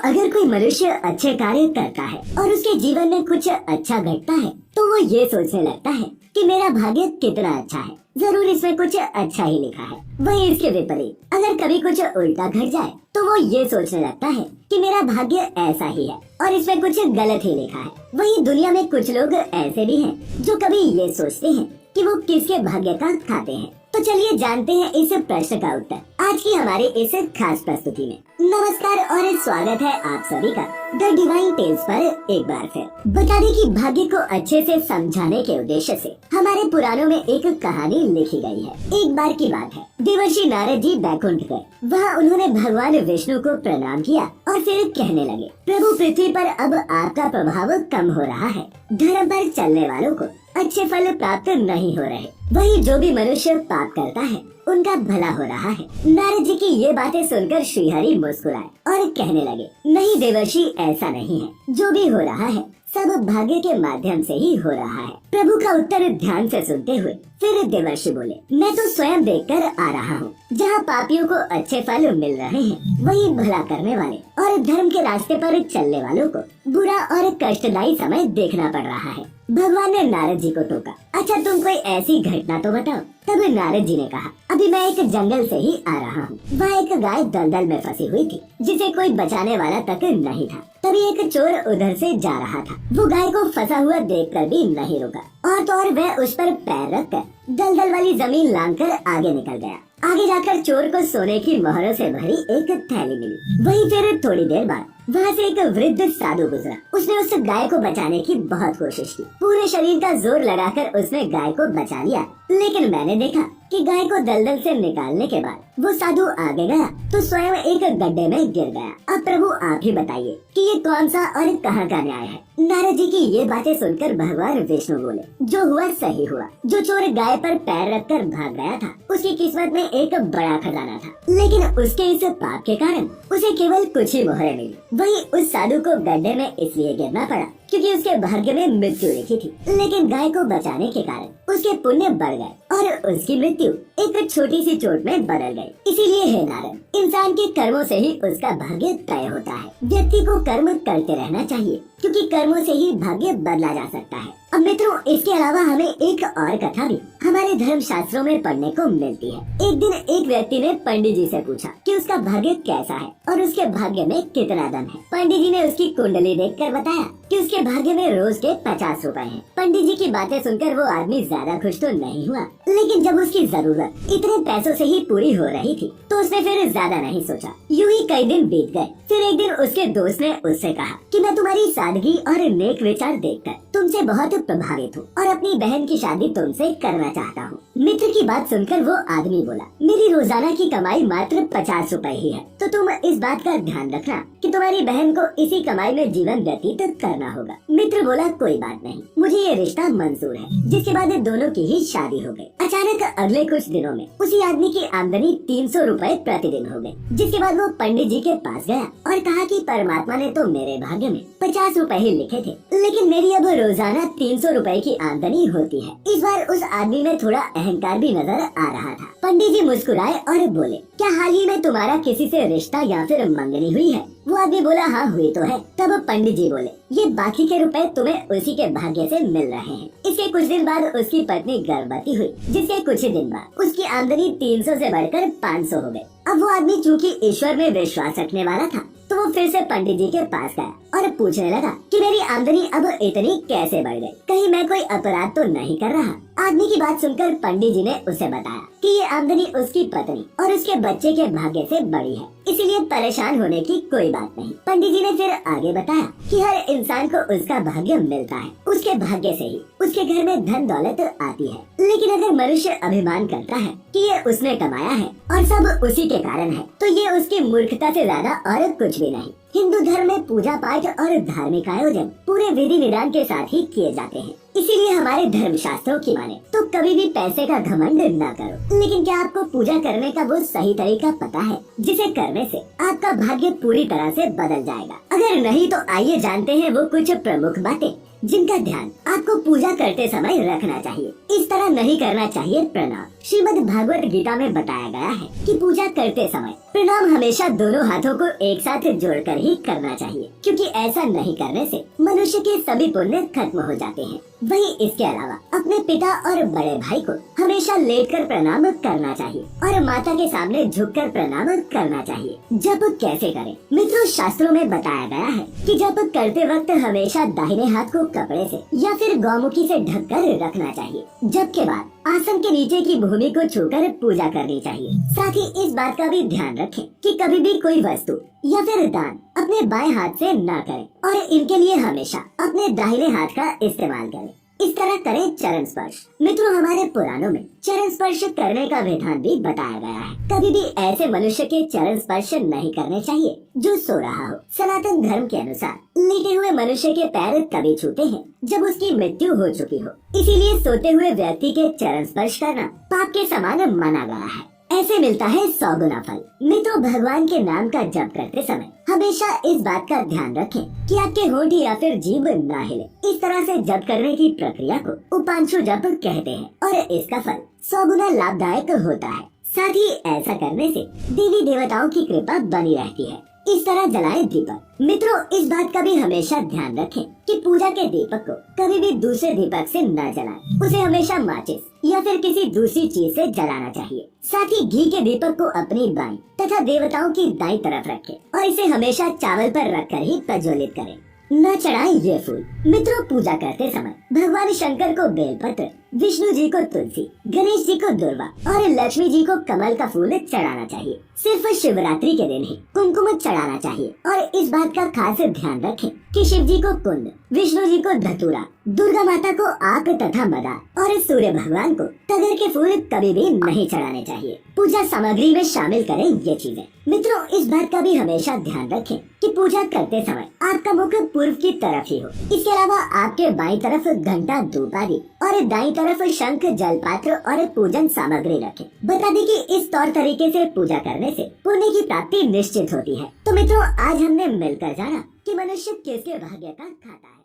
अगर कोई मनुष्य अच्छे कार्य करता है और उसके जीवन में कुछ अच्छा घटता है तो वो ये सोचने लगता है कि मेरा भाग्य कितना अच्छा है, जरूर इसमें कुछ अच्छा ही लिखा है। वही इसके विपरीत अगर कभी कुछ उल्टा घट जाए तो वो ये सोचने लगता है कि मेरा भाग्य ऐसा ही है और इसमें कुछ गलत ही लिखा है। वही दुनिया में कुछ लोग ऐसे भी हैं जो कभी ये सोचते हैं कि वो किसके भाग्य का खाते हैं। तो चलिए जानते हैं इस प्रश्न का उत्तर आज की हमारी इस खास प्रस्तुति में। नमस्कार और स्वागत है आप सभी का द डिवाइन टेल्स पर एक बार फिर। बता दें कि भाग्य को अच्छे से समझाने के उद्देश्य से हमारे पुराणों में एक कहानी लिखी गई है। एक बार की बात है, देवर्षि नारद जी बैकुंठ गए। वहाँ उन्होंने भगवान विष्णु को प्रणाम किया और फिर कहने लगे, प्रभु पृथ्वी पर अब आपका प्रभाव कम हो रहा है, धर्म पर चलने वालों को अच्छे फल प्राप्त नहीं हो रहे, वही जो भी मनुष्य पाप करता है उनका भला हो रहा है। नारद जी की ये बातें सुनकर श्रीहरि मुस्कुराए और कहने लगे, नहीं देवर्षि, ऐसा नहीं है, जो भी हो रहा है सब भाग्य के माध्यम से ही हो रहा है। प्रभु का उत्तर ध्यान से सुनते हुए फिर देवर्षि बोले, मैं तो स्वयं देखकर आ रहा हूँ, जहाँ पापियों को अच्छे फल मिल रहे हैं वही भला करने वाले और धर्म के रास्ते पर चलने वालों को बुरा और कष्टदायी समय देखना पड़ रहा है। भगवान ने नारद जी को टोका, अच्छा तुम कोई ऐसी घटना तो बताओ। तब नारद जी ने कहा, अभी मैं एक जंगल से ही आ रहा हूँ, वहाँ एक गाय दलदल में फंसी हुई थी जिसे कोई बचाने वाला तक नहीं था। तभी एक चोर उधर से जा रहा था, वो गाय को फंसा हुआ देखकर भी नहीं रुका और तो और वह उस पर पैर रखकर दलदल वाली जमीन लांघकर आगे निकल गया। आगे जाकर चोर को सोने की मोहरों से भरी एक थैली मिली। वहीं फिर थोड़ी देर बाद वहाँ से एक वृद्ध साधु गुजरा। उसने उस गाय को बचाने की बहुत कोशिश की, पूरे शरीर का जोर लगाकर उसने गाय को बचा लिया, लेकिन मैंने देखा कि गाय को दलदल से निकालने के बाद वो साधु आगे गया तो स्वयं एक गड्ढे में गिर गया। अब प्रभु आप ही बताइए कि ये कौन सा और कहाँ का न्याय है। नारद जी की ये बातें सुनकर भगवान विष्णु बोले, जो हुआ सही हुआ। जो चोर गाय पर पैर रखकर भाग गया था उसकी किस्मत में एक बड़ा खजाना था, लेकिन उसके इस पाप के कारण उसे केवल कुछ ही मोहरें मिली। वही उस साधु को गड्ढे में इसलिए गिरना पड़ा क्योंकि उसके भाग्य में मृत्यु लिखी थी, लेकिन गाय को बचाने के कारण उसके पुण्य बढ़ गए और उसकी मृत्यु एक छोटी सी चोट में बदल गई। इसीलिए है नारद, इंसान के कर्मों से ही उसका भाग्य तय होता है। व्यक्ति को कर्म करते रहना चाहिए क्योंकि कर्मों से ही भाग्य बदला जा सकता है। अब मित्रों, इसके अलावा हमें एक और कथा भी हमारे धर्म शास्त्रों में पढ़ने को मिलती है। एक दिन एक व्यक्ति ने पंडित जी से पूछा कि उसका भाग्य कैसा है और उसके भाग्य में कितना धन है। पंडित जी ने उसकी कुंडली देखकर बताया कि उसके भाग्य में रोज के 50 रुपए हैं। पंडित जी की बातें सुनकर वो आदमी ज्यादा खुश तो नहीं हुआ, लेकिन जब उसकी जरूरत इतने पैसों से ही पूरी हो रही थी तो उसने फिर ज्यादा नहीं सोचा। यूं ही कई दिन बीत गए। फिर एक दिन उसके दोस्त ने उससे कहा कि मैं तुम्हारी सादगी और नेक विचार देखकर तुमसे बहुत प्रभावित हूँ और अपनी बहन की शादी तुमसे करना चाहता हूँ। मित्र की बात सुनकर वो आदमी बोला, मेरी रोजाना की कमाई मात्र 50 रुपए ही है, तो तुम इस बात का ध्यान रखना कि तुम्हारी बहन को इसी कमाई में जीवन व्यतीत करना होगा। मित्र बोला, कोई बात नहीं, मुझे ये रिश्ता मंजूर है। जिसके बाद दोनों की ही शादी हो गई। अचानक अगले कुछ दिनों में उसी आदमी की आमदनी 300 रुपए प्रतिदिन हो गई। जिसके बाद वो पंडित जी के पास गया और कहा कि परमात्मा ने तो मेरे भाग्य में 50 रुपए ही लिखे थे, लेकिन मेरी अब रोजाना 300 रुपए की आमदनी होती है। इस बार उस आदमी में थोड़ा अहंकार भी नजर आ रहा था। पंडित जी मुस्कुराए और बोले, क्या हाल ही में तुम्हारा किसी से रिश्ता या फिर मंगनी हुई है? वो आदमी बोला, हाँ हुई तो है। तब पंडित जी बोले, ये बाकी के रुपए तुम्हें उसी के भाग्य से मिल रहे हैं। इसके कुछ दिन बाद उसकी पत्नी गर्भवती हुई, जिसके कुछ ही दिन बाद उसकी आमदनी 300 से बढ़कर 500 हो गई। अब वो आदमी चूँकि ईश्वर में विश्वास रखने वाला था तो वो फिर से पंडित जी के पास गया और पूछने लगा कि मेरी आमदनी अब इतनी कैसे बढ़ गई, कहीं मैं कोई अपराध तो नहीं कर रहा। आदमी की बात सुनकर पंडित जी ने उसे बताया कि ये आमदनी उसकी पत्नी और उसके बच्चे के भाग्य से बड़ी है, इसीलिए परेशान होने की कोई बात नहीं। पंडित जी ने फिर आगे बताया कि हर इंसान को उसका भाग्य मिलता है, उसके भाग्य से ही उसके घर में धन दौलत आती है। लेकिन अगर मनुष्य अभिमान करता है कि ये उसने कमाया है और सब उसी के कारण है, तो ये उसकी मूर्खता से ज्यादा और कुछ भी नहीं। हिंदू धर्म में पूजा पाठ और धार्मिक आयोजन पूरे विधि विधान के साथ ही किए जाते हैं। इसीलिए हमारे धर्म शास्त्रों की माने तो कभी भी पैसे का घमंड न करो। लेकिन क्या आपको पूजा करने का वो सही तरीका पता है जिसे करने से आपका भाग्य पूरी तरह से बदल जाएगा? अगर नहीं तो आइए जानते हैं वो कुछ प्रमुख बातें जिनका ध्यान आपको पूजा करते समय रखना चाहिए। इस तरह नहीं करना चाहिए प्रणाम। श्रीमद् भागवत गीता में बताया गया है कि पूजा करते समय प्रणाम हमेशा दोनों हाथों को एक साथ जोड़कर ही करना चाहिए, क्योंकि ऐसा नहीं करने से मनुष्य के सभी पुण्य खत्म हो जाते हैं। वहीं इसके अलावा अपने पिता और बड़े भाई को हमेशा लेटकर प्रणाम करना चाहिए और माता के सामने झुककर प्रणाम करना चाहिए। जप कैसे करें? मित्रों, शास्त्रों में बताया गया है कि जप करते वक्त हमेशा दाहिने हाथ को कपड़े से या फिर गौमुखी से ढककर रखना चाहिए। जप के बाद आसन के नीचे की भूमि को छूकर पूजा करनी चाहिए। साथ ही इस बात का भी ध्यान रखें कि कभी भी कोई वस्तु या फिर दान अपने बाएं हाथ से न करें और इनके लिए हमेशा अपने दाहिने हाथ का इस्तेमाल करें। इस तरह करें चरण स्पर्श। मित्रों, हमारे पुराणों में चरण स्पर्श करने का विधान भी बताया गया है। कभी भी ऐसे मनुष्य के चरण स्पर्श नहीं करने चाहिए जो सो रहा हो। सनातन धर्म के अनुसार लेटे हुए मनुष्य के पैर तभी छूते हैं जब उसकी मृत्यु हो चुकी हो। इसीलिए सोते हुए व्यक्ति के चरण स्पर्श करना पाप के समान माना गया है। ऐसे मिलता है 100 गुना फल। मित्रों, भगवान के नाम का जप करते समय हमेशा इस बात का ध्यान रखें कि आपके होंठ या फिर जीभ ना हिले। इस तरह से जप करने की प्रक्रिया को उपांशु जप कहते हैं और इसका फल 100 गुना लाभदायक होता है। साथ ही ऐसा करने से देवी देवताओं की कृपा बनी रहती है। इस तरह जलाएं दीपक। मित्रों, इस बात का भी हमेशा ध्यान रखें कि पूजा के दीपक को कभी भी दूसरे दीपक से न जलाएं। उसे हमेशा माचिस या फिर किसी दूसरी चीज से जलाना चाहिए। साथ ही घी के दीपक को अपनी बाईं तथा देवताओं की दाईं तरफ रखें और इसे हमेशा चावल पर रखकर ही प्रज्वलित करें। न चढ़ाएं ये फूल। मित्रों, पूजा करते समय भगवान शंकर को बेलपत्र, विष्णु जी को तुलसी, गणेश जी को दुर्वा और लक्ष्मी जी को कमल का फूल चढ़ाना चाहिए। सिर्फ शिवरात्रि के दिन ही कुमकुम चढ़ाना चाहिए और इस बात का खास ध्यान रखें कि शिव जी को कुंद, विष्णु जी को धतूरा, दुर्गा माता को आक तथा मदा और सूर्य भगवान को तगर के फूल कभी भी नहीं चढ़ाने चाहिए। पूजा सामग्री में शामिल करें ये चीजें। मित्रों, इस बात का भी हमेशा ध्यान रखें कि पूजा करते समय आपका मुख पूर्व की तरफ ही हो। इसके अलावा आपके बाईं तरफ घंटा, धूप आदि और दाईं तरफ शंख, जलपात्र और पूजन सामग्री रखें। बता दें कि इस तौर तरीके से पूजा करने से पुण्य की प्राप्ति निश्चित होती है। तो मित्रों, आज हमने मिलकर जाना कि मनुष्य किसके भाग्य का खाता है।